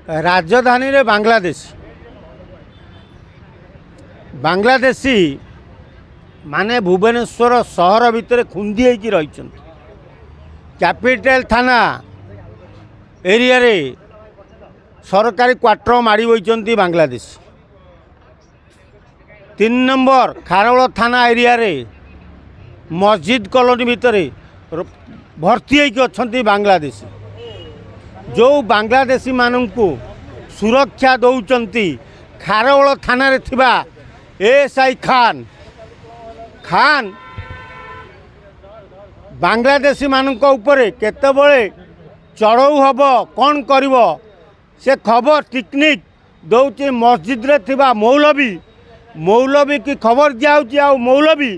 राजधानी रे बांग्लादेशी माने भुवनेश्वर सहर भितर खुंदी होगी रही कैपिटल थाना एरिया रे सरकारी क्वार्टर माड़ी बही बांग्लादेश 3 नंबर खारवल थाना एरिया रे मस्जिद कॉलोनी भितर भर्ती होती बांग्लादेशी जो बांग्लादेशी मानू सुरक्षा दौरान खारवल थाना रे थिबा एएसआई खान बांग्लादेशी मानक उपरे केतेबळे चढ़ऊ हब कौन करिव से खबर टेक्निक दौची मस्जिद रे थिबा मौलवी की खबर दिया मौलवी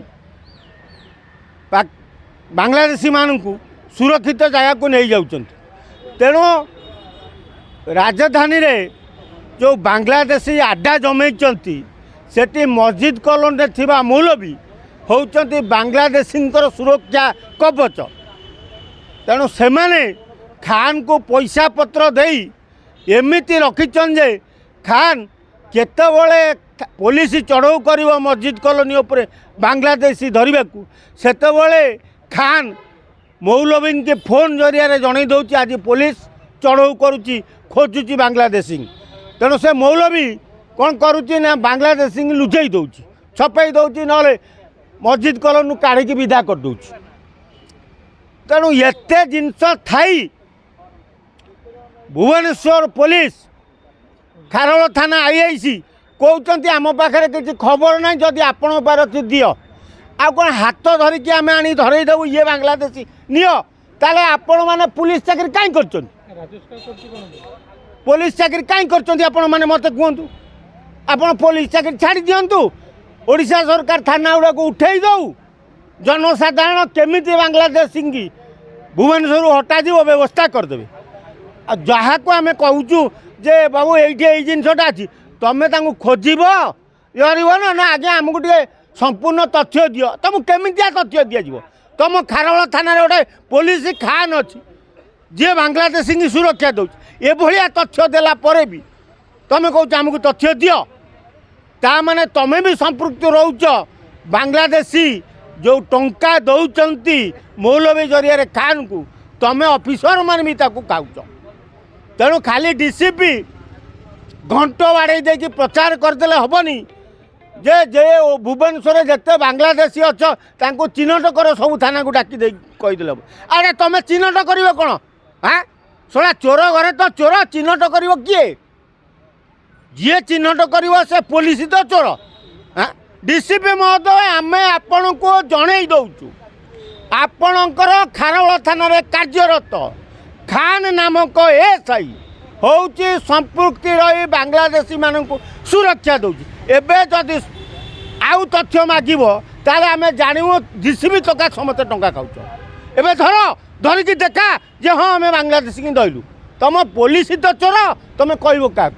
बांग्लादेशी मानू सुरक्षित जगह को नहीं जाऊँ तेणु राजधानी रे जो बांग्लादेशी आड्डा जमैचंती सेठी मस्जिद कॉलोनी थिबा मौलवी होउचंती बांग्लादेशी सुरक्षा कवच तेणु से माने खान को पैसा पत्र देई एमिति रखिछन जे खान केतेबळे पुलिस चढ़ऊ करिवो मस्जिद कॉलोनी उपरे बांग्लादेशी धरिबाकू सेतेबळे खान मौलवी के फोन जरिया रे जणै दउची आज पुलिस चढ़ऊ करुची खोजुची बांग्लादेशी तेणु से मौलवी कौन करुची ना बांग्लादेशी लुचई दउची छपई दउची नले मस्जिद कॉलोनी काढ़ी विदा कर दउची तेणु एते जिनस थाई भुवनेश्वर पुलिस खारवल थाना आईआईसी कहते आम पाखे किसी खबर ना जदि आपण पार दियो आ कौन हाथ धरिकी आम आनी धरईदेबू ये बांग्लादेशी नियो ताले आपण मैंने पुलिस चाकरी कहीं कर पुलिस चाकरी कहीं कर मत कहतु आप पुलिस चाकरी छाड़ी दिंतु ओडिशा सरकार थाना गुड़ा को उठे दौ जनसाधारण केमी बांग्लादेशी की भुवनेश्वर हटाजी व्यवस्था करदे जहाँ को आम कहूँ जे बाबू ये जिनसटा अच्छी तुम्हें खोजब ना ना आगे आमको टे संपूर्ण तथ्य दियो तुमको केमितिया तथ्य दिज्व तुम खारवल थाना गोटे पुलिस खान अच्छी जी बांग्लादेशी की सुरक्षा दौर ये तथ्य देला परे भी तुम कह आमको तथ्य दियो ता माने तुम्हें भी संपृक्त रोच बांग्लादेशी जो टंका दौरान मौलवी जरिया खान को तुम्हें ऑफिसर मान भी खाऊच तेणु खाली डीसीपी घंट बाड़े देकी प्रचार करदे हेनी जे जे भुवनेश्वर जिते बांग्लादेशी अच्छ चिन्हट कर सब थाना को डाकी कहीदे अरे तुम चिन्हट कर कौन हाँ शोला चोर घरे तो चोर चिन्हट कर किए जी चिन्हट कर से पुलिस तो चोर हाँ डीसीपी महोदय आम आपण को जन दौचु आपणकर खारवल थाना कार्यरत खान नामक एएसआई होउची संपृक्ति रही बांग्लादेशी मानू सुरक्षा दौची एबे जदि आउ तथ्य मागिब ताले आमे जानू डीसीपी टका समस्त टंका खाऊच एबे धरिकी देखा जे हाँ आम बांग्लादेशी दइलु तुम पुलिस तो चोर तुम कहब क्या